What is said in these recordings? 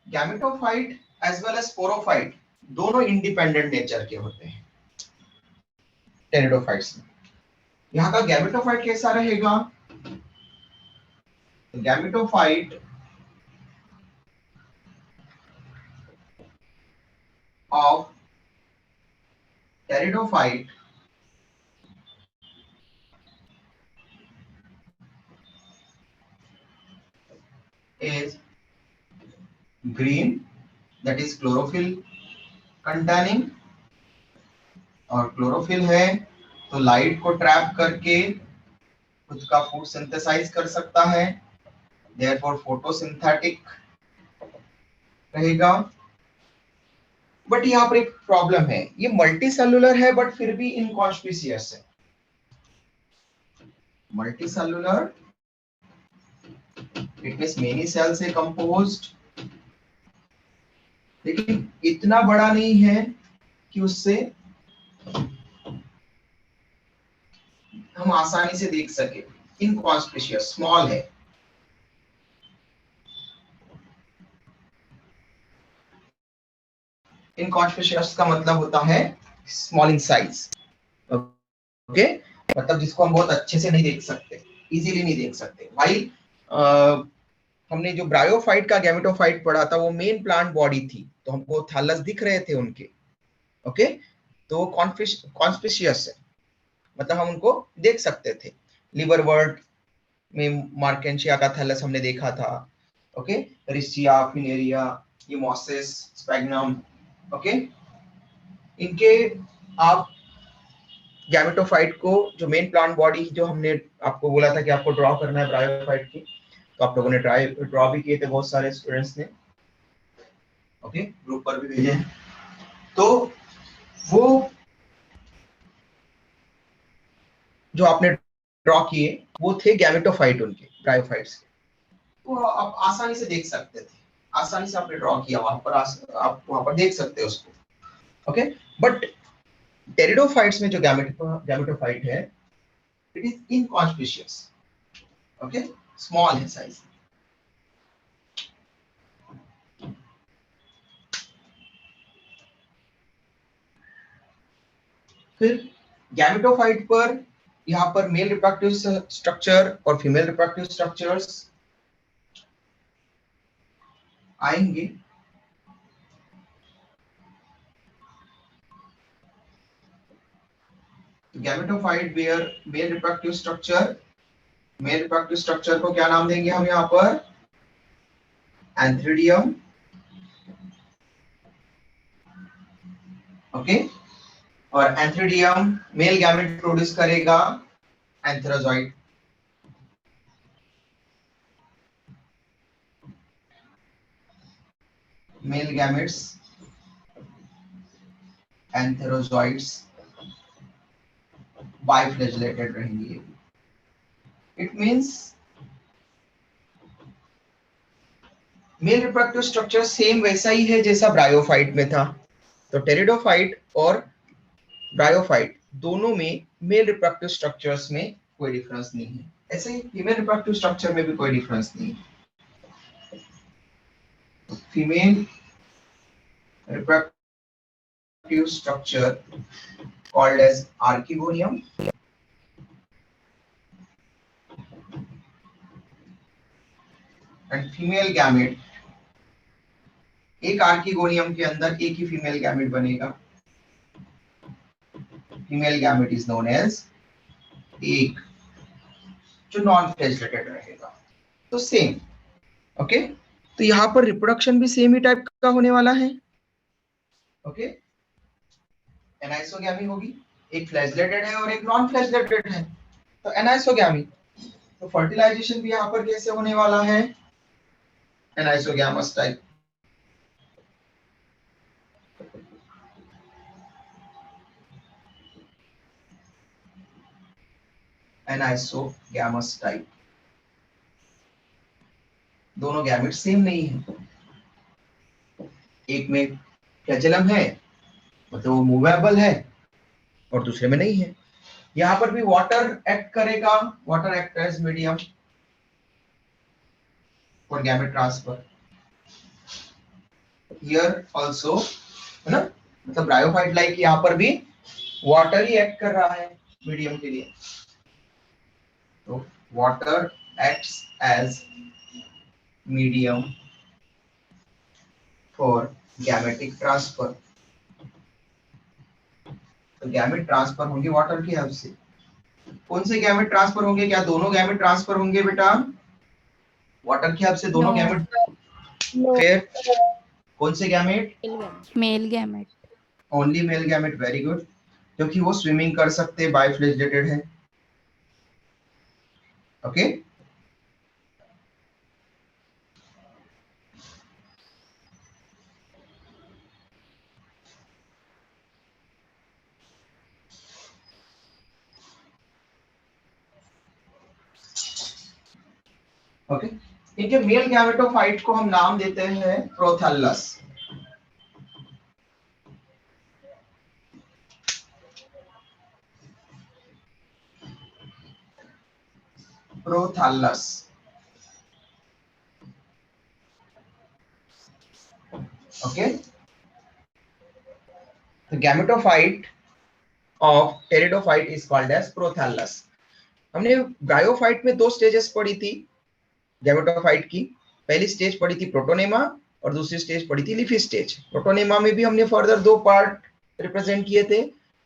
Gametophyte as well as sporophyte दोनों independent nature के होते हैं टेरिडोफाइट्स में। यहाँ का गैमेटोफाइट कैसा रहेगा? Gametophyte of pteridophyte is green, that is chlorophyll containing, और क्लोरोफिल है तो लाइट को ट्रैप करके खुद का फूड सिंथेसाइज कर सकता है, देयरफॉर फोटोसिंथेटिक रहेगा। बट यहाँ पर एक प्रॉब्लम है, ये मल्टी सेलुलर है बट फिर भी इनकॉन्स्पिशियस है। Multi cellular it means many cell से कंपोज्ड, लेकिन इतना बड़ा नहीं है कि उससे हम आसानी से देख सके। इनकॉन्स्पिशियस, स्मॉल है। इनकॉन्स्पिशियस का मतलब होता है स्मॉल इन साइज। ओके, मतलब जिसको हम बहुत अच्छे से नहीं देख सकते, इजीली नहीं देख सकते। भाई हमने जो ब्रायोफाइट का गैमेटोफाइट पढ़ा था वो मेन प्लांट बॉडी थी, तो हमको थैलस दिख रहे थे उनके। ओके, तो कॉन्स्पिशियस है, मतलब हम उनको देख सकते थे। लिवरवर्ट में मार्केंशिया का थैलस हमने देखा था। ओके, रिस्चिया, फिनेरिया, ये मॉसेस, स्पैग्नम। ओके, इनके आप गैमेटोफाइट को जो मेन प्लांट बॉडी जो हमने आपको बोला था कि आपको ड्रॉ करना है ब्रायोफाइट की, तो आप लोगों ने ड्रॉ भी किए थे, बहुत सारे स्टूडेंट्स ने। ओके, ग्रुप पर भी भेजे हैं। तो वो जो आपने ड्रॉ किए वो थे गैमेटोफाइट उनके, ब्रायोफाइट्स के। वो आप आसानी से देख सकते थे, आसानी से आपने ड्रॉ किया वहां पर, आप वहां पर देख सकते हो उसको। ओके, बट टेरिडोफाइट्स में जो गैमेटोफाइट है it is inconspicuous. Okay, small है साइज। फिर गैमेटोफाइट पर यहाँ पर मेल रिप्रोडक्टिव स्ट्रक्चर और फीमेल रिप्रोडक्टिव स्ट्रक्चर्स आएंगे। Gametophyte bear male reproductive structure, male reproductive structure को क्या नाम देंगे हम यहाँ पर? एंथ्रिडियम। ओके, और एंथ्रिडियम मेल गैमेट प्रोड्यूस करेगा एंथेरोजॉइड। मेल गैमेट्स एंथेरोजॉइड्स बाइफ्लैजेलेटेड रहेंगे। It means mail reproductive structure same वैसा ही है जैसा ब्रायोफाइट में था। तो टेरिडोफाइट और ब्रायोफाइट दोनों में मेल रिप्रोडक्टिव स्ट्रक्चर्स में कोई डिफरेंस नहीं है, ऐसे ही फीमेल रिप्रोडक्टिव स्ट्रक्चर में भी कोई डिफरेंस नहीं है। Female reproductive structure called as archegonium and female gamete, एक आर्कीगोनियम के अंदर एक ही फीमेल गैमेट बनेगा। Female gamete is known as egg, जो नॉन फ्लैजेलेटेड रहेगा। तो सेम। ओके, तो यहाँ पर रिप्रोडक्शन भी सेम ही टाइप का होने वाला है। ओके, एनाइसोगैमी होगी, एक फ्लैजेलेटेड है और एक नॉन फ्लैजेलेटेड है, तो एनाइसोगैमी। तो फर्टिलाइजेशन भी यहाँ पर कैसे होने वाला है? Anisogamous type. Anisogamous type. दोनों गैमेट सेम नहीं है, एक में फ्लैजेलम है मतलब वो मूवेबल है और दूसरे में नहीं है। यहाँ पर भी वाटर एक्ट करेगा, water act as medium for gamete transfer. Here also, है ना, मतलब ब्रायोफाइट लाइक यहाँ पर भी वाटर ही एक्ट कर रहा है मीडियम के लिए। तो water acts as medium for gametic transfer. तो गैमेट ट्रांसफर होंगे वाटर की हेल्प से। कौन से गैमेट ट्रांसफर होंगे? क्या दोनों गैमेट ट्रांसफर होंगे बेटा? वाटर की हेल्प से दोनों नो गैमेट? नो, फिर कौन से gamete? Male gamete. Only male gamete, very good, क्योंकि वो स्विमिंग कर सकते, बाइफ्लैजेलेटेड है। ओके, ओके, ठीक है। मेल गैमेटोफाइट को हम नाम देते हैं prothallus. Prothallus, okay. The gametophyte of pteridophyte is called as prothallus. हमने ब्रायोफाइट में दो स्टेजेस पढ़ी थी गैमेटोफाइट की। पहली स्टेज पढ़ी थी प्रोटोनेमा और दूसरी स्टेज पढ़ी थी लीफी स्टेज। प्रोटोनेमा में भी हमने फर्दर दो पार्ट रिप्रेजेंट किए थे,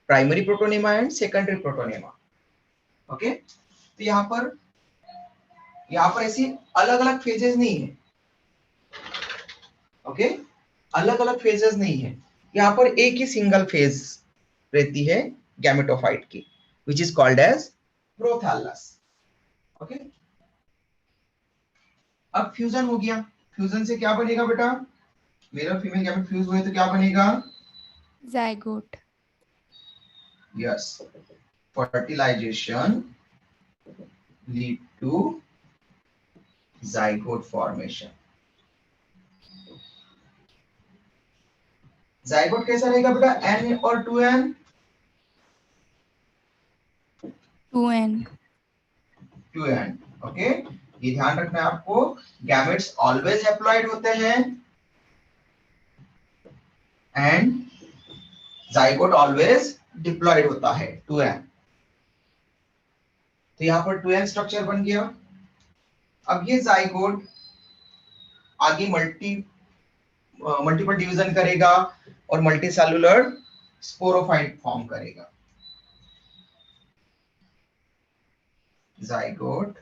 primary protonema and secondary protonema. Okay, तो यहाँ पर ऐसी अलग अलग फेजेस नहीं है। ओके, अलग अलग फेजेस नहीं है, यहाँ पर एक ही सिंगल फेज रहती है गैमेटोफाइट की, which is called as prothallus. Okay, अब फ्यूजन हो गया। फ्यूजन से क्या बनेगा बेटा? मेल और फीमेल गैमेट फ्यूज हुए तो क्या बनेगा? Zygote. Yes, fertilization lead to zygote formation. Zygote कैसा रहेगा बेटा? एन और 2n? 2n। 2n, okay. ये ध्यान रखना है आपको, गैमेट्स ऑलवेज हैप्लॉइड होते हैं एंड जाइगोट ऑलवेज डिप्लॉइड होता है, 2n। तो यहाँ पर 2n स्ट्रक्चर बन गया। अब ये जाइगोट आगे मल्टीपल डिवीजन करेगा और मल्टीसेलुलर स्पोरोफाइट फॉर्म करेगा। जाइगोट,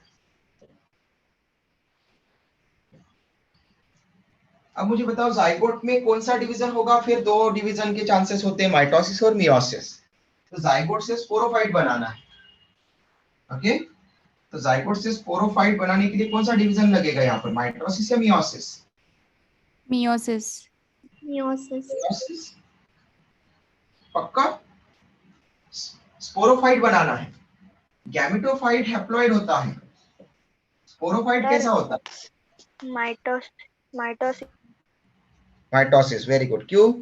अब मुझे बताओ जाइगोट में कौन सा डिवीजन होगा? फिर दो डिवीजन के चांसेस होते हैं, माइटोसिस और मियोसिस। तो जाइगोट से स्पोरोफाइट बनाना है। ओके, तो जाइगोट से स्पोरोफाइट बनाने के लिए कौन सा डिवीजन लगेगा यहाँ पर, माइटोसिस या मियोसिस? मियोसिस। मियोसिस। पक्का? स्पोरोफाइट बनाना है। गैमेटोफाइट हैप्लॉइड होता है, स्पोरोफाइट सर, कैसा होता है? माइटोसिस। Mitosis, very good. क्यों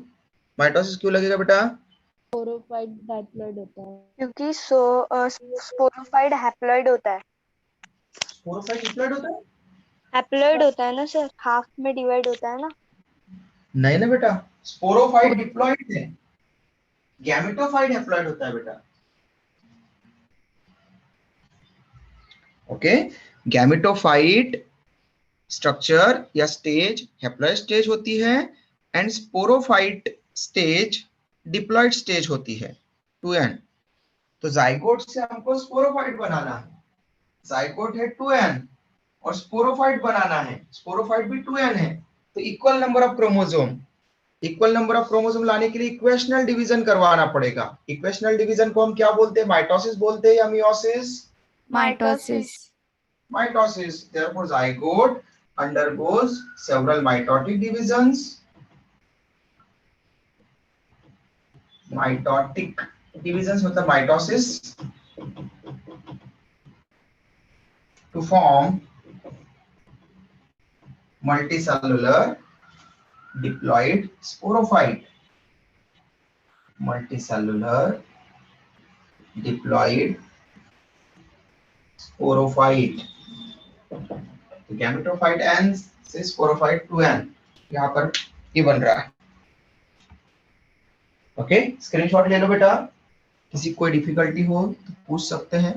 माइटोसिस क्यों लगेगा बेटा? स्पोरोफाइट हैप्लॉइड होता है क्योंकि स्पोरोफाइट हैप्लॉइड होता है। स्पोरोफाइट हैप्लॉइड होता है? हैप्लॉइड होता है ना सर, हाफ में डिवाइड होता है ना। नहीं ना बेटा, स्पोरोफाइट डिप्लॉइड है, गैमेटोफाइट हैप्लॉइड होता है बेटा। ओके, गैमेटोफाइट स्ट्रक्चर या स्टेज हैप्लॉइड स्टेज होती है and sporophyte stage diploid stage होती है, 2n। तो जाइगोट से हमको स्पोरोफाइट बनाना है। जाइगोट है 2n और स्पोरोफाइट बनाना है, स्पोरोफाइट भी 2n है। तो equal number of chromosome, equal number of chromosome लाने के लिए इक्वेशनल डिवीजन करवाना पड़ेगा। इक्वेशनल डिवीजन को हम क्या बोलते हैं? माइटोसिस बोलते हैं या meiosis? Mitosis. Mitosis. Therefore, zygote undergoes several mitotic divisions. Mitotic divisions मतलब mitosis to form multicellular diploid sporophyte. Multicellular diploid sporophyte. तो गैमेटोफाइट n से स्पोरोफाइट 2n। यहाँ पर ये बन रहा है। ओके, स्क्रीनशॉट ले लो बेटा, किसी कोई डिफिकल्टी हो तो पूछ सकते हैं।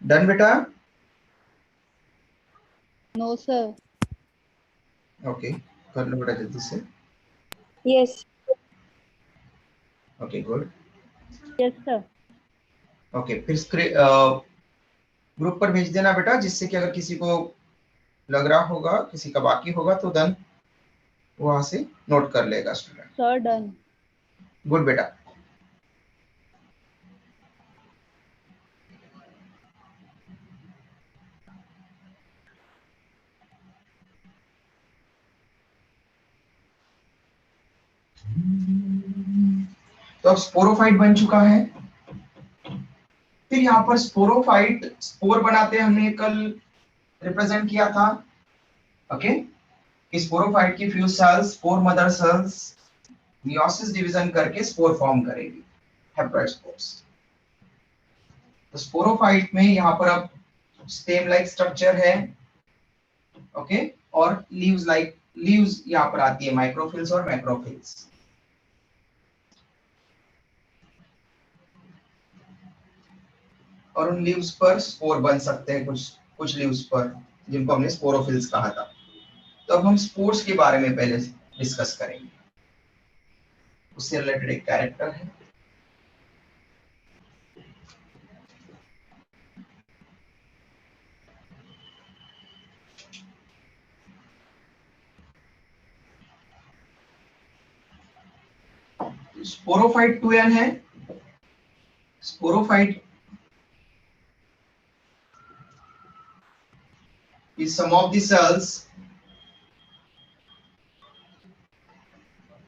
डन बेटा? No, sir. ओके, कर लो बेटा जल्दी से। Yes. Okay good. Yes, sir. Okay, फिर ग्रुप पर भेज देना बेटा, जिससे कि अगर किसी को लग रहा होगा, किसी का बाकी होगा, तो देन वहां से नोट कर लेगा स्टूडेंट। Sir, done. गुड बेटा। तो अब स्पोरोफाइट बन चुका है। फिर यहाँ पर स्पोरोफाइट, स्पोर बनाते हमने कल रिप्रेजेंट किया था। ओके, स्पोरोफाइट की fuse cells, spore mother cells meiosis division करके स्पोर फॉर्म करेगी, हैप्लॉइड स्पोर्स। तो स्पोरोफाइट में यहाँ पर अब स्टेम लाइक स्ट्रक्चर है। ओके, और लीव्स यहाँ पर आती है, माइक्रोफिल्स और मैक्रोफिल्स। और उन लीव्स पर स्पोर बन सकते हैं, कुछ लीव्स पर, जिनको हमने स्पोरोफिल्स कहा था। तो अब हम स्पोर्स के बारे में पहले डिस्कस करेंगे। उससे रिलेटेड एक कैरेक्टर है। स्पोरोफाइट 2n है। Sporophyte is some of the cells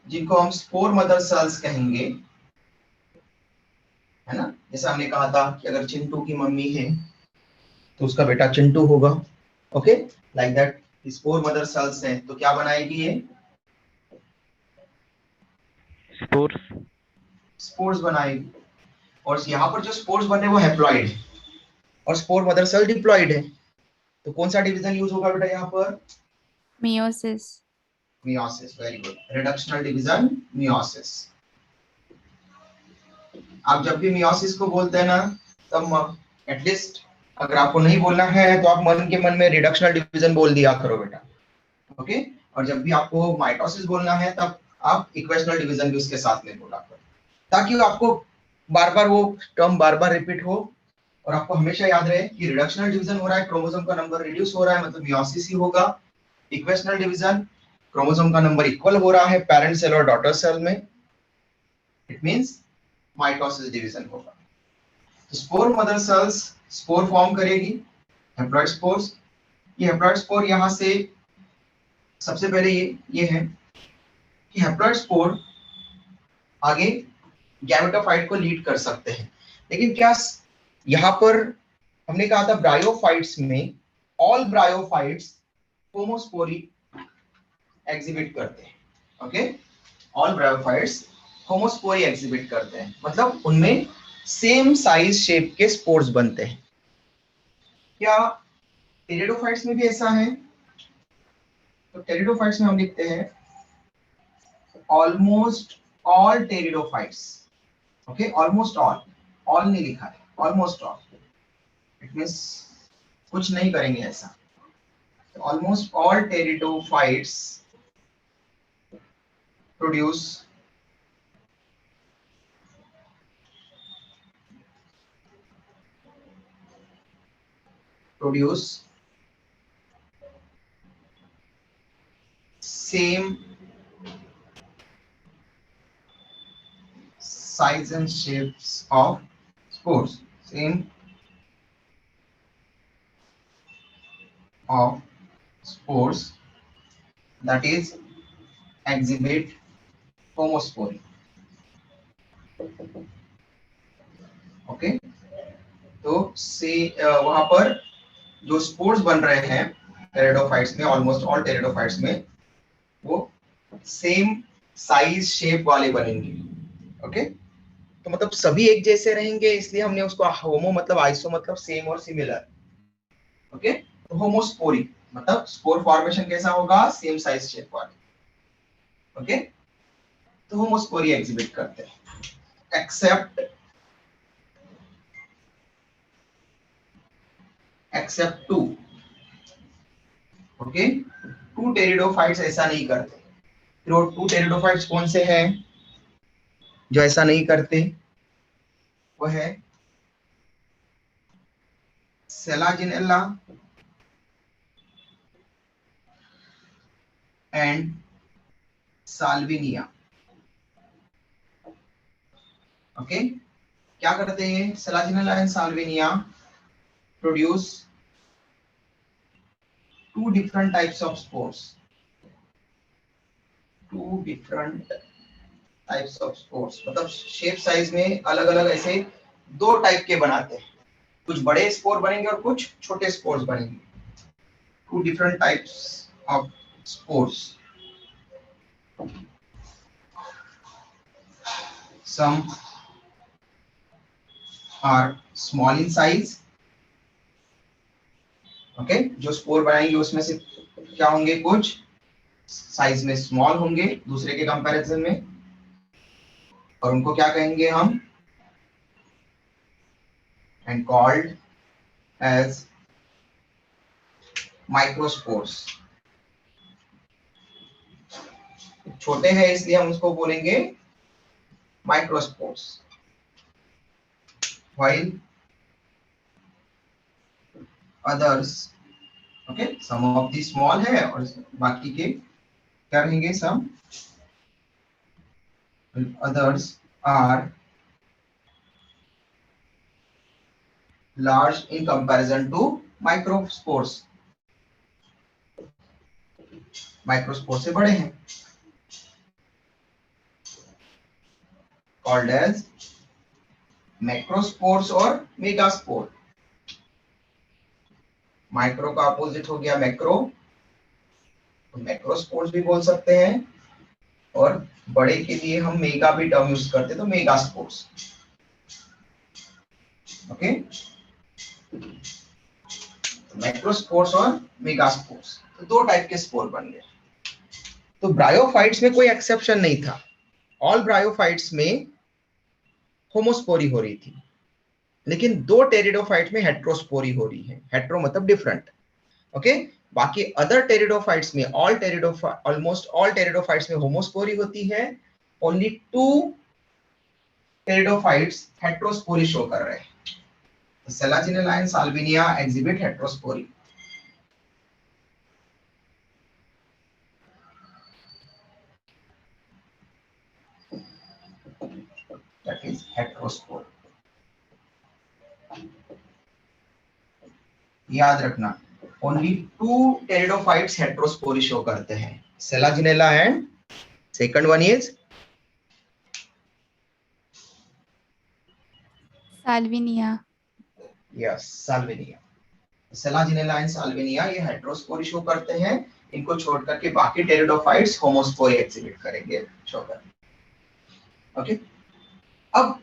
जिनको हम स्पोर मदर सेल्स कहेंगे, है ना। जैसे हमने कहा था कि अगर चिंटू की मम्मी है तो उसका बेटा चिंटू होगा। Okay, like that spore mother sales है तो क्या बनाएगी ये? स्पोर्स बनाएगी। और यहाँ पर जो स्पोर्स बने वो हैप्लॉइड है और स्पोर मदर सेल डिप्लॉइड है। तो कौन सा डिवीजन यूज होगा बेटा यहाँ पर? Meiosis. Meiosis. Very good, reductional division, meiosis. आप जब भी मियोसिस को बोलते हैं ना, तब एटलीस्ट अगर आपको नहीं बोलना है तो आप मन के मन में रिडक्शनल डिवीजन बोल दिया करो बेटा। ओके, और जब भी आपको माइटोसिस बोलना है तब आप इक्वेशनल डिवीजन भी उसके साथ में बोला करो, ताकि आपको बार बार वो टर्म बार बार रिपीट हो और आपको हमेशा याद रहे कि रिडक्शनल डिवीजन हो रहा है, क्रोमोसोम का नंबर रिड्यूस हो रहा है, मतलब मियोसिस ही होगा। इक्वेशनल डिवीजन, क्रोमोसोम का नंबर इक्वल हो रहा है पेरेंट सेल और डॉटर सेल में, इट मींस माइटोसिस डिवीजन होगा। तो spore mother sales spore form करेगी, हैप्लॉइड स्पोर्स। ये हैप्लॉइड स्पोर यहाँ से सबसे पहले ये है कि हैप्लॉइड स्पोर आगे गैमेटोफाइट को लीड कर सकते हैं। लेकिन क्या यहाँ पर हमने कहा था ब्रायोफाइट्स में ऑल ब्रायोफाइट्स होमोस्पोरी एग्जिबिट करते हैं। Okay, all bryophytes homospory exhibit करते हैं, मतलब उनमें सेम साइज शेप के स्पोर्स बनते हैं। क्या टेरिडोफाइट्स में भी ऐसा है? तो टेरिडोफाइट्स में हम लिखते हैं almost all pteridophytes. Okay, almost all नहीं लिखा है, ऑलमोस्ट ऑल, इट मींस कुछ नहीं करेंगे ऐसा। Almost all pteridophytes produce same size and shapes of spores, same of spores, that is exhibit homospory. Okay, तो से वहां पर जो स्पोर्स बन रहे हैं टेरिडोफाइट्स में, ऑलमोस्ट ऑल टेरिडोफाइट्स में, वो सेम साइज शेप वाले बनेंगे। ओके, तो मतलब सभी एक जैसे रहेंगे, इसलिए हमने उसको होमो मतलब आइसो मतलब सेम और सिमिलर। ओके, तो होमोस्पोरी मतलब स्पोर फॉर्मेशन कैसा होगा, सेम साइज शेप वाले। ओके, तो होमोस्पोरी एग्जिबिट करते हैं, except two. Okay, two pteridophytes ऐसा नहीं करते। फिर वो टू टेरिडोफाइट्स कौन से हैं जो ऐसा नहीं करते? वो है सेलाजिनेला एंड साल्विनिया। ओके, क्या करते हैं Selaginella and Salvinia? Produce two different types of spores, two different types of spores, मतलब शेप साइज में अलग अलग ऐसे दो टाइप के बनाते हैं। कुछ बड़े स्पोर बनेंगे और कुछ छोटे स्पोर्स बनेंगे। Two different types of spores, some are small in size। Okay, जो स्पोर बनाएंगे उसमें से क्या होंगे, कुछ साइज में स्मॉल होंगे दूसरे के कंपैरिजन में, और उनको क्या कहेंगे हम, एंड कॉल्ड एज माइक्रोस्पोर्स। छोटे हैं इसलिए हम उसको बोलेंगे microspores, while others, okay, some of the small है और बाकी के क्या रहेंगे, some others are large in comparison to microspores, माइक्रोस्पोर से बड़े हैं, called as मैक्रोस्पोर्स और मेगास्पोर। माइक्रो का अपोजिट हो गया मैक्रो, तो मैक्रोस्पोर्स भी बोल सकते हैं, और बड़े के लिए हम मेगा भी टर्म यूज करते, तो मेगास्पोर्स। ओके, मैक्रोस्पोर्स और मेगास्पोर्स, तो दो टाइप के स्पोर बन गए। तो ब्रायोफाइट्स में कोई एक्सेप्शन नहीं था, ऑल ब्रायोफाइट्स में होमोस्पोरी हो रही थी, लेकिन दो टेरिडोफाइट में हेट्रोस्पोरी हो रही है। हेट्रो मतलब डिफरेंट। ओके, बाकी अदर टेरिडोफाइट्स में ऑलमोस्ट ऑल टेरिडोफाइट्स में होमोस्पोरी होती है। Only two pteridophytes heterospory show कर रहे हैं। Selaginella and Salvinia exhibit heterospory. That is heterospore. याद रखना, only two pteridophytes heterospory show करते हैं, Selaginella and second one is Salvinia. Yes Salvinia. Selaginella and Salvinia ये हेट्रोस्पोरी शो करते हैं, इनको छोड़ करके बाकी टेरिडोफाइट्स होमोस्पोरी एग्जिबिट करेंगे, शो करेंगे। ओके, अब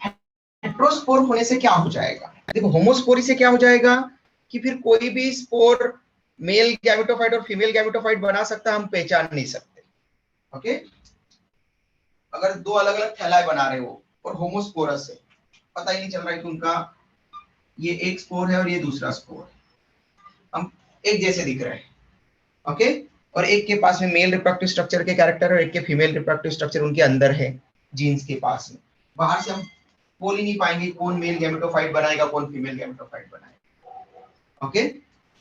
हेट्रोस्पोर होने से क्या हो जाएगा, देखो होमोस्पोरी से क्या हो जाएगा कि फिर कोई भी स्पोर मेल गैमेटोफाइट और फीमेल गैमेटोफाइट बना सकता है, हम पहचान नहीं सकते। ओके, अगर दो अलग अलग थैलाए बना रहे हो और होमोस्पोरस है, पता ही नहीं चल रहा है कि उनका ये एक स्पोर है और ये दूसरा स्पोर है, हम एक जैसे दिख रहे हैं। ओके, और एक के पास में मेल रिप्रोडक्टिव स्ट्रक्चर के कैरेक्टर और एक के फीमेल रिप्रोडक्टिव स्ट्रक्चर उनके अंदर है, जीन्स के पास में। बाहर से हम बोल ही नहीं पाएंगे कौन मेल गैमेटोफाइट बनाएगा कौन फीमेल गैमेटोफाइट बनाएगा। ओके,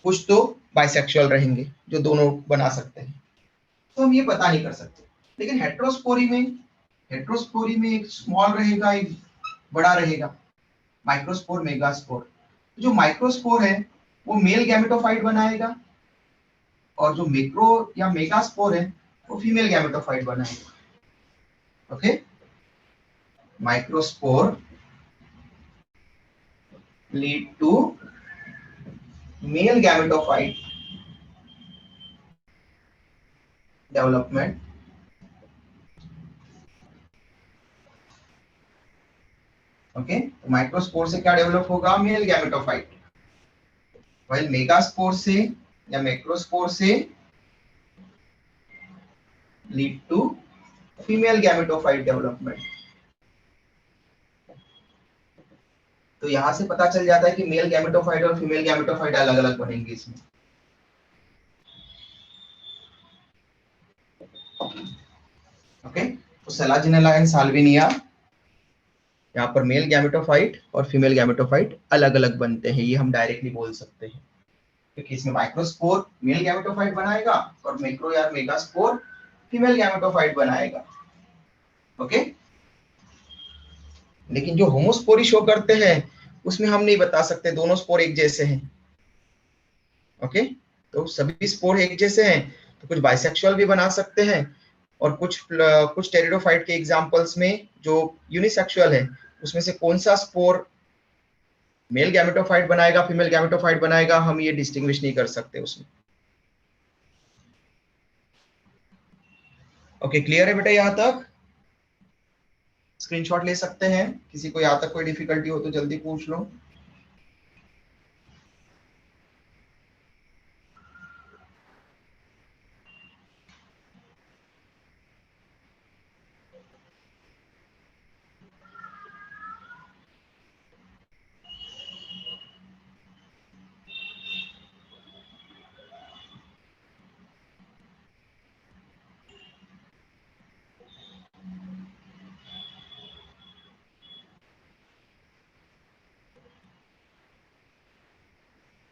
कुछ तो बाइसेक्सुअल रहेंगे जो दोनों बना सकते हैं, तो हम ये पता नहीं कर सकते। लेकिन हेट्रोस्पोरी में एक स्मॉल रहेगा एक बड़ा रहेगा, माइक्रोस्पोर मेगास्पोर। जो माइक्रोस्पोर है वो मेल गैमेटोफाइट बनाएगा, और जो मैक्रो या मेगास्पोर है वो फीमेल गैमेटोफाइट बनाएगा। Okay, microspore lead to male gametophyte development okay microspore से क्या डेवलप होगा मेल गैमेटोफाइट व्हाइल मेगास्पोर से या मैक्रोस्पोर से lead to female gametophyte development तो यहां से पता चल जाता है कि मेल गैमेटोफाइट और फीमेल गैमेटोफाइट अलग अलग बनेंगे इसमें ओके तो सेलाजिनेला एंड साल्विनिया यहाँ पर मेल गैमेटोफाइट और फीमेल गैमेटोफाइट अलग अलग बनते हैं ये हम डायरेक्टली बोल सकते हैं क्योंकि इसमें माइक्रोस्पोर मेल गैमेटोफाइट बनाएगा और मैक्रो या मेगास्पोर फीमेल गैमेटोफाइट बनाएगा ओके लेकिन जो होमोस्पोरी शो करते हैं उसमें हम नहीं बता सकते दोनों स्पोर एक जैसे हैं ओके तो सभी स्पोर एक जैसे हैं तो कुछ बाइसेक्सुअल भी बना सकते हैं और कुछ टेरिडोफाइट के एग्जांपल्स में जो यूनिसेक्सुअल है उसमें से कौन सा स्पोर मेल गैमेटोफाइट बनाएगा फीमेल गैमेटोफाइट बनाएगा हम ये डिस्टिंग्विश नहीं कर सकते उसमें ओके क्लियर है बेटा यहां तक स्क्रीनशॉट ले सकते हैं किसी को यहां तक कोई डिफिकल्टी हो तो जल्दी पूछ लो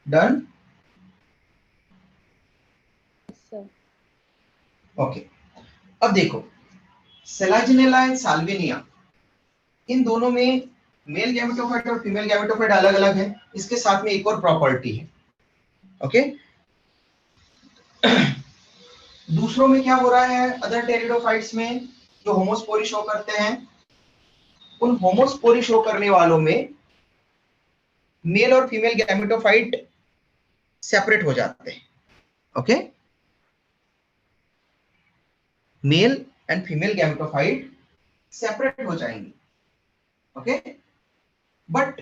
डन Yes, sir. ओके अब देखो सेलाजिनेला एंड साल्विनिया इन दोनों में मेल गैमेटोफाइट और फीमेल गैमेटोफाइट अलग अलग है इसके साथ में एक और प्रॉपर्टी है ओके दूसरों में क्या हो रहा है अदर टेरिडोफाइट्स में जो होमोस्पोरी शो करते हैं उन होमोस्पोरी शो करने वालों में मेल और फीमेल गैमेटोफाइट सेपरेट हो जाते हैं okay male and female gametophyte separate हो जाएंगे okay but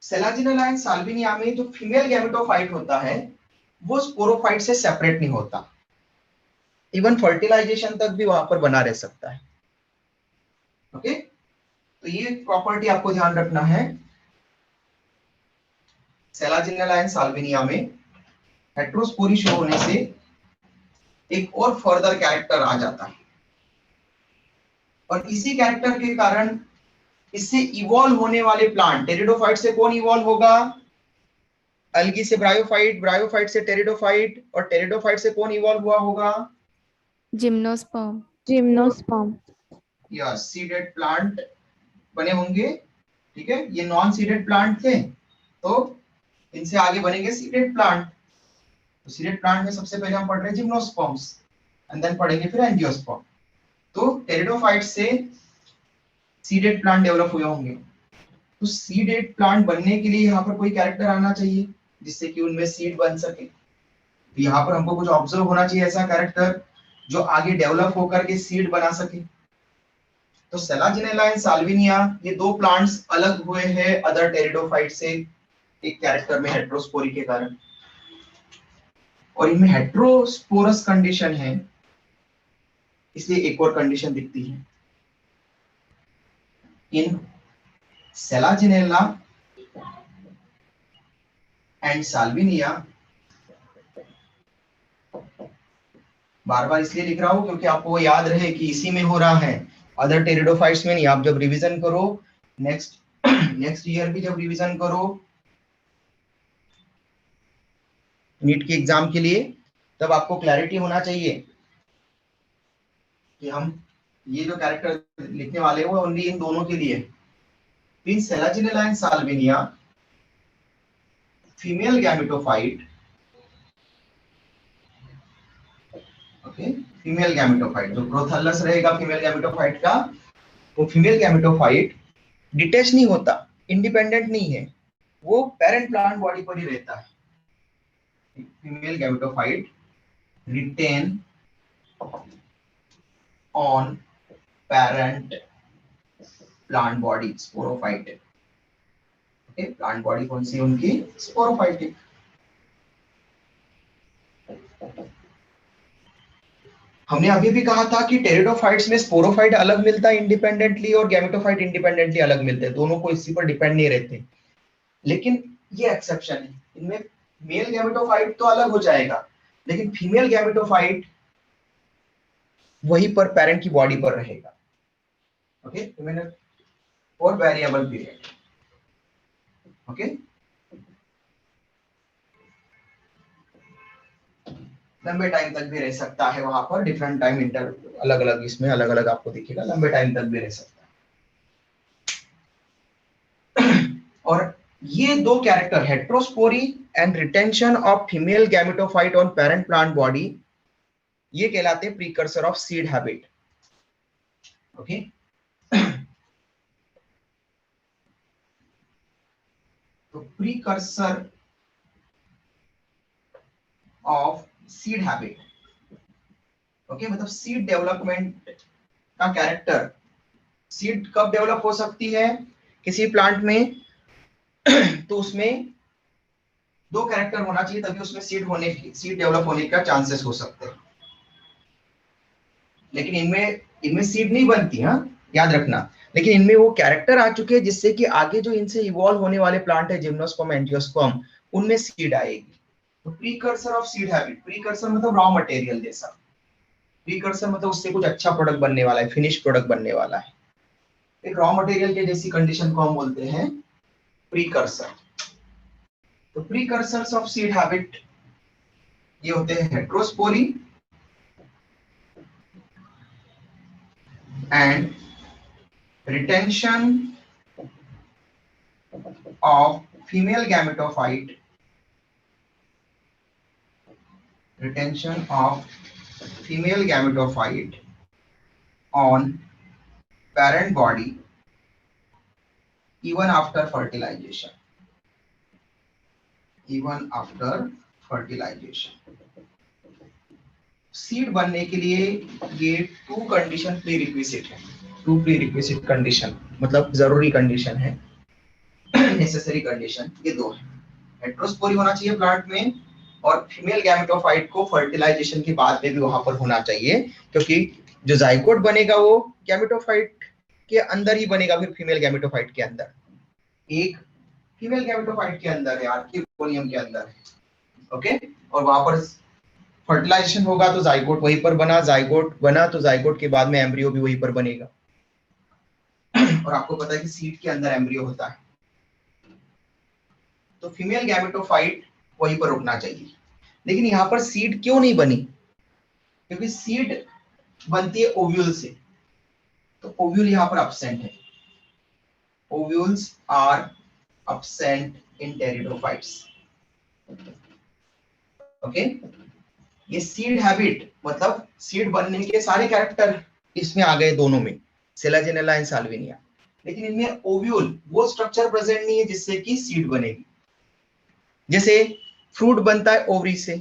Selaginella and Salvinia में जो फीमेल गैमेटोफाइट होता है वो स्पोरोफाइट से सेपरेट नहीं होता इवन फर्टिलाइजेशन तक भी वहां पर बना रह सकता है ओके तो ये प्रॉपर्टी आपको ध्यान रखना है सेलाजिनेला एंड साल्विनिया में हेट्रोस्पोरी शो होने से एक और फर्दर कैरेक्टर आ जाता है और इसी कैरेक्टर के कारण इससे इवॉल्व होने वाले प्लांट टेरिडोफाइट से कौन इवॉल्व होगा अलगी से ब्रायोफाइट ब्रायोफाइट से टेरिडोफाइट और टेरिडोफाइट से कौन इवॉल्व हुआ होगा जिम्नोस्पर्म जिम्नोस्पर्म या सीडेड प्लांट बने होंगे ठीक है ये नॉन सीडेड प्लांट थे तो इनसे आगे बनेंगे सीडेड प्लांट तो सीडेड प्लांट में सबसे पहले हम पढ़ रहे हैं जिम्नोस्पर्म्स एंड देन पढ़ेंगे फिर एंजियोस्पर्म तो टेरिडोफाइट से सीडेड प्लांट डेवलप हुए होंगे तो सीडेड प्लांट बनने के लिए यहाँ पर कोई कैरेक्टर आना चाहिए जिससे कि उनमें सीड बन सके तो यहाँ पर हमको कुछ ऑब्जर्व होना चाहिए ऐसा कैरेक्टर जो आगे डेवलप होकर के सीड बना सके तो सेलाजिनेला एंड साल्विनिया ये दो प्लांट्स अलग हुए हैं अदर टेरिडोफाइट से एक कैरेक्टर में हेट्रोस्पोरी के कारण और इनमें हेट्रोस्पोरस कंडीशन है इसलिए एक और कंडीशन दिखती है इन सेलाजिनेला एंड साल्विनिया बार बार इसलिए लिख रहा हूं क्योंकि आपको वो याद रहे कि इसी में हो रहा है अदर टेरिडोफाइट्स में नहीं आप जब रिवीजन करो नेक्स्ट ईयर भी जब रिवीजन करो नीट के एग्जाम के लिए तब आपको क्लैरिटी होना चाहिए कि हम ये जो कैरेक्टर लिखने वाले हैं वो ओनली इन दोनों के लिए इन selaginella and salvinia female gametophyte okay female gametophyte जो प्रोथैलस रहेगा फीमेल गैमेटोफाइट का वो फीमेल गैमेटोफाइट डिटैच नहीं होता, इंडिपेंडेंट नहीं है, वो पेरेंट प्लांट बॉडी पर ही रहता है। Female gametophyte retain on parent plant body sporophytic. Okay, plant body कौन सी है उनकी? स्पोरोफाइटिक। हमने अभी भी कहा था कि टेरिडोफाइट्स में स्पोरोफाइट अलग मिलता है इंडिपेंडेंटली और गैमेटोफाइट इंडिपेंडेंटली अलग मिलते हैं, दोनों को इसी पर डिपेंड नहीं रहते। लेकिन ये एक्सेप्शन है, इनमें मेल गैमेटोफाइट तो अलग हो जाएगा, लेकिन फीमेल गैमेटोफाइट वहीं पर पेरेंट की बॉडी पर रहेगा। ओके, और वेरिएबल पीरियड। ओके, लंबे टाइम तक भी रह सकता है वहां पर, डिफरेंट टाइम इंटर अलग अलग, इसमें अलग अलग आपको दिखेगा, लंबे टाइम तक भी रह सकता है। और ये दो character, heterospory and retention of female gametophyte on parent plant body, ये कहलाते हैं precursor of seed habit. Okay, तो precursor of seed habit, okay, मतलब सीड डेवलपमेंट का कैरेक्टर। सीड कब डेवलप हो सकती है किसी प्लांट में? तो उसमें दो कैरेक्टर होना चाहिए, तभी उसमें सीड डेवलप होने का चांसेस हो सकते हैं। लेकिन इनमें सीड नहीं बनती, हाँ याद रखना। लेकिन इनमें वो कैरेक्टर आ चुके हैं जिससे कि आगे जो इनसे इवॉल्व होने वाले प्लांट है, जिम्नोस्पर्म एंजियोस्पर्म, उनमें सीड आएगी। तो precursor of seed habit, precursor मतलब रॉ मटेरियल जैसा, प्रीकर्सर मतलब उससे कुछ अच्छा प्रोडक्ट बनने वाला है, फिनिश प्रोडक्ट बनने वाला है। एक रॉ मटेरियल के जैसी कंडीशन को हम बोलते हैं प्रीकर्सर। तो प्रीकर्सर्स ऑफ सीड हैबिट ये होते हैं heterospory and retention of female gametophyte, retention of female gametophyte on parent body even after fertilization, even after fertilization। Seed बनने के लिए ये टू कंडीशन प्री रिक्विजिट है, टू प्री रिक्विजिट कंडीशन मतलब जरूरी कंडीशन है, नेसेसरी कंडीशन ये दो है। हेट्रोस्पोरी होना चाहिए प्लांट में, और फीमेल गैमेटोफाइट को फर्टिलाइजेशन के बाद में भी वहां पर होना चाहिए, क्योंकि जो जाइगोट बनेगा वो गैमेटोफाइट के अंदर ही बनेगा, फिर फीमेल गैमेटोफाइट के अंदर, एक फीमेल गैमेटोफाइट के अंदर है, आर्कियोगोनियम के अंदर है। ओके, और वहां पर फर्टिलाइजेशन होगा तो जाइगोट वहीं पर बना, जाइगोट बना तो जाइगोट के बाद में एम्ब्रियो भी वहीं पर बनेगा। और आपको पता है कि सीड के अंदर एम्ब्रियो होता है, तो फीमेल गैमेटोफाइट वहीं पर रुकना चाहिए। लेकिन यहाँ पर सीड क्यों नहीं बनी? क्योंकि सीड बनती है ओव्यूल से, तो ओव्यूल यहाँ पर अब्सेंट है, ovules are absent in pteridophytes. Okay, ये सीड हैबिट मतलब सीड बनने के सारे कैरेक्टर इसमें आ गए दोनों में, सेलाजिनेला एंड साल्विनिया। लेकिन इनमें ओव्यूल वो स्ट्रक्चर प्रेजेंट नहीं है जिससे कि सीड बनेगी। जैसे फ्रूट बनता है ओवरी से,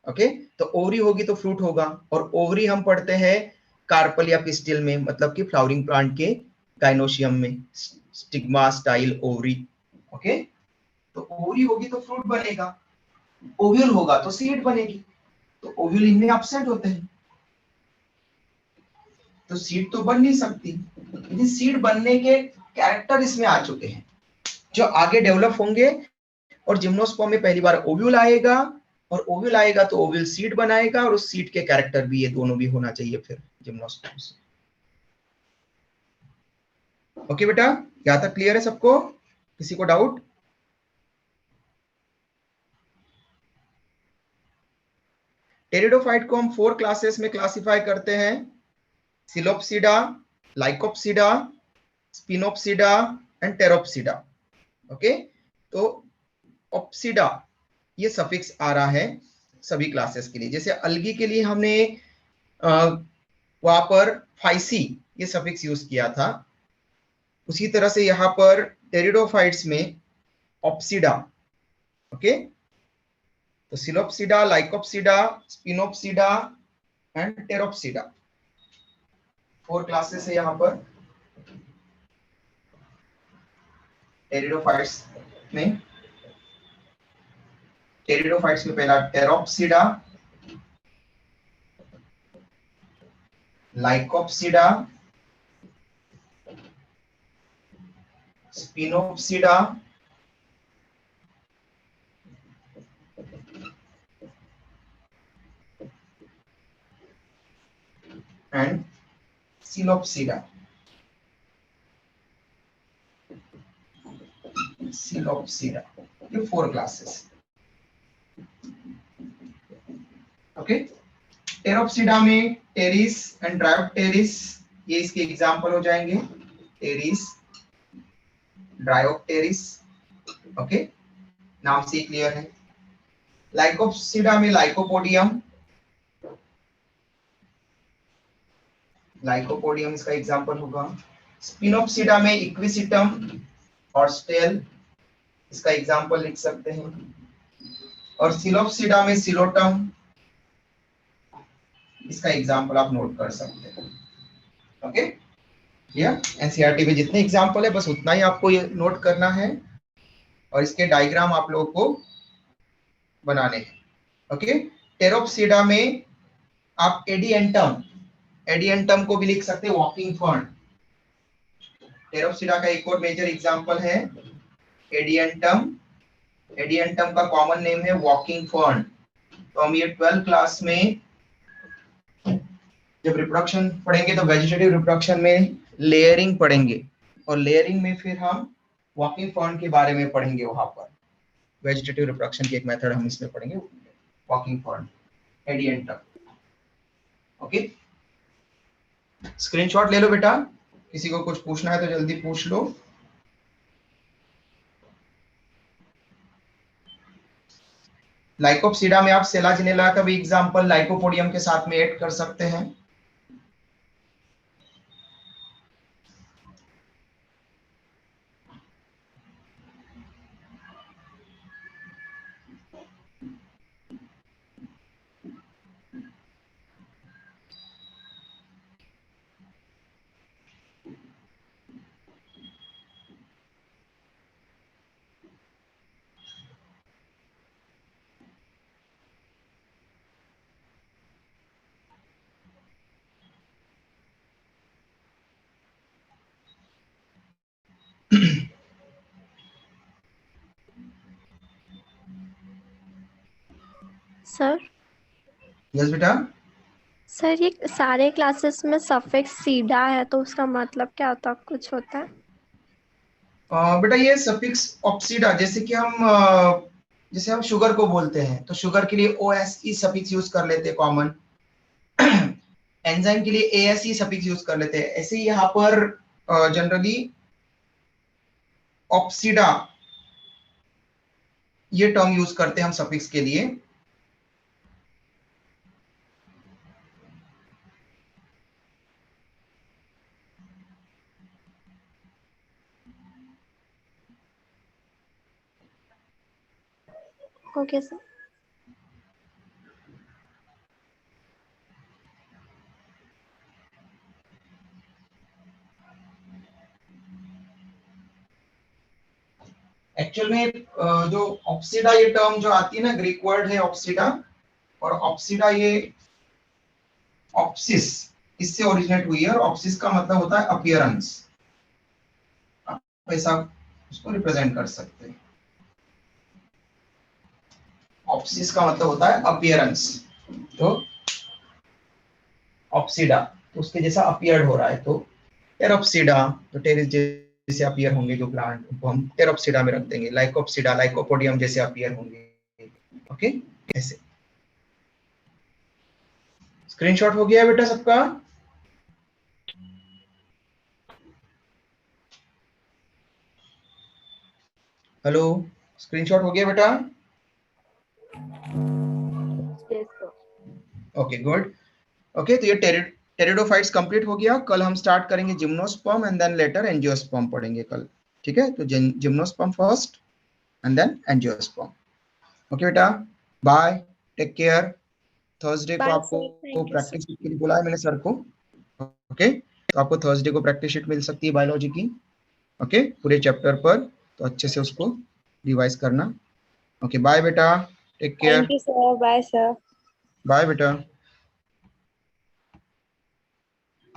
ओके, तो ओवरी होगी तो फ्रूट होगा, और ओवरी हम पढ़ते हैं कार्पल या पिस्टिल में, मतलब कि फ्लावरिंग प्लांट के गाइनोशियम में, स्टिग्मा स्टाइल ओवरी। ओके, तो ओवरी होगी तो फ्रूट बनेगा, ओव्यूल होगा तो सीड बनेगी, तो ओव्यूल इनमें एब्सेंट होते हैं, तो सीड तो बन नहीं सकती। लेकिन सीड बनने के कैरेक्टर इसमें आ चुके हैं जो आगे डेवलप होंगे, और जिम्नोस्पर्म में पहली बार ओव्यूल आएगा, और ओव्यूल आएगा तो ओव्यूल सीड बनाएगा, और उस सीड के कैरेक्टर भी ये दोनों भी होना चाहिए फिर जिम्नोस्पर्म से। ओके बेटा, यहां तक क्लियर है सबको? किसी को डाउट? टेरिडोफाइट को हम 4 क्लासेस में क्लासिफाई करते हैं, psilopsida, Lycopsida, स्पिनोप्सिडा and Pteropsida. Okay, तो ऑप्सिडा ये सफिक्स आ रहा है सभी क्लासेस के लिए। जैसे अलगी के लिए हमने वहां पर फाइसी ये सफिक्स यूज किया था। उसी तरह से यहाँ पर टेरिडोफाइट्स में ऑप्सिडा, ओके, तो psilopsida, Lycopsida, स्पिनोप्सिडा and Pteropsida, 4 classes है यहाँ पर टेरिडोफाइट्स में। टेरिडोफाइट्स में पहला Pteropsida, Lycopsida, स्पिनोप्सिडा and psilopsida. Psilopsida, ये 4 क्लासेस, ओके। टेरोप्सिडा में टेरिस एंड ड्रायोप्टेरिस, ये इसके एग्जांपल हो जाएंगे, टेरिस, ड्रायोप्टेरिस, ओके, नाम से क्लियर है। लाइकोप्सिडा में लाइकोपोडियम, लाइकोपोडियम इसका एग्जांपल होगा। स्पिनोप्सिडा में इक्विसिटम और स्टेल, इसका एग्जांपल लिख सकते हैं। और सिलोप्सिडा में सिलोटम, इसका एग्जांपल आप नोट कर सकते हैं, ओके। या एनसीईआरटी में जितने एग्जांपल है बस उतना ही आपको ये नोट करना है और इसके डायग्राम आप लोगों को बनाने हैं, ओके। टेरोप्सिडा में आप एडिएंटम, एडिएंटम को भी लिख सकते हैं वॉकिंग फर्न। टेरोप्सिडा का एक और मेजर एग्जांपल है एडिएंटम। एडिएंटम का कॉमन नेम है वॉकिंग फर्न। तो हम ये 12 क्लास में जब रिप्रोडक्शन पढ़ेंगे तो वेजिटेटिव रिप्रोडक्शन में लेयरिंग पढ़ेंगे और लेयरिंग में फिर हम वॉकिंग फर्न के बारे में पढ़ेंगे। वहां पर वेजिटेटिव रिप्रोडक्शन की एक मेथड हम इसमें पढ़ेंगे, वॉकिंग फर्न, एडिएंटम, ओके। स्क्रीनशॉट ले लो बेटा, किसी को कुछ पूछना है तो जल्दी पूछ लो। लाइकोप्सिडा में आप सेलाजिनेला का भी एग्जांपल लाइकोपोडियम के साथ में ऐड कर सकते हैं। सर यस बेटा। सर ये सारे क्लासेस में सफिक्स सीधा है तो उसका मतलब क्या होता है, कुछ होता है? बेटा ये सफिक्स ऑप्सिडा, जैसे हम शुगर को बोलते हैं तो शुगर के लिए OSE सफिक्स यूज कर लेते हैं कॉमन। एंजाइम के लिए ASE सफिक्स यूज कर लेते हैं। ऐसे ही यहाँ पर जनरली ऑप्सिडा ये टर्म यूज करते हैं हम सफिक्स के लिए। Okay sir. एक्चुअल में जो ऑप्सिडा ये टर्म जो आती है ना, ग्रीक वर्ड है ऑप्सिडा, और ऑप्सिडा ये ऑप्सिस इससे ओरिजिनेट हुई है और ऑप्सिस का मतलब होता है अपीयरेंस। आप ऐसा उसको रिप्रेजेंट कर सकते हैं। ऑप्सिस का मतलब होता है अपीयरेंस, तो ऑप्सिडा तो उसके जैसा अपीयर्ड हो रहा है। तो टेरोप्सिडा तो टेरिस जैसे अपीयर होंगे जो प्लांट, उनको हम टेरोप्सिडा में रख देंगे। लाइकोप्सिडा लाइकोपोडियम जैसे अपीयर होंगे, ओके। ऐसे स्क्रीनशॉट हो गया है बेटा सबका? हेलो, स्क्रीनशॉट हो गया बेटा? Yes, sir. Okay good. Okay, तो ये टेरिडोफाइट्स कंप्लीट हो गया। कल हम स्टार्ट करेंगे gymnosperm and then later angiosperm पढ़ेंगे कल, ठीक है। तो gymnosperm first and then angiosperm. Okay बेटा, बाय, टेक केयर। थर्सडे को बाय आपको sir, thank you sir. Practice sheet के लिए बुलाया मैंने सर को, ओके। तो आपको थर्सडे को प्रैक्टिस शीट मिल सकती है बायोलॉजी की, ओके, पूरे चैप्टर पर। तो अच्छे से उसको रिवाइज करना। ओके बाय बेटा, take care, thank you sir, bye sir. Bye बेटा।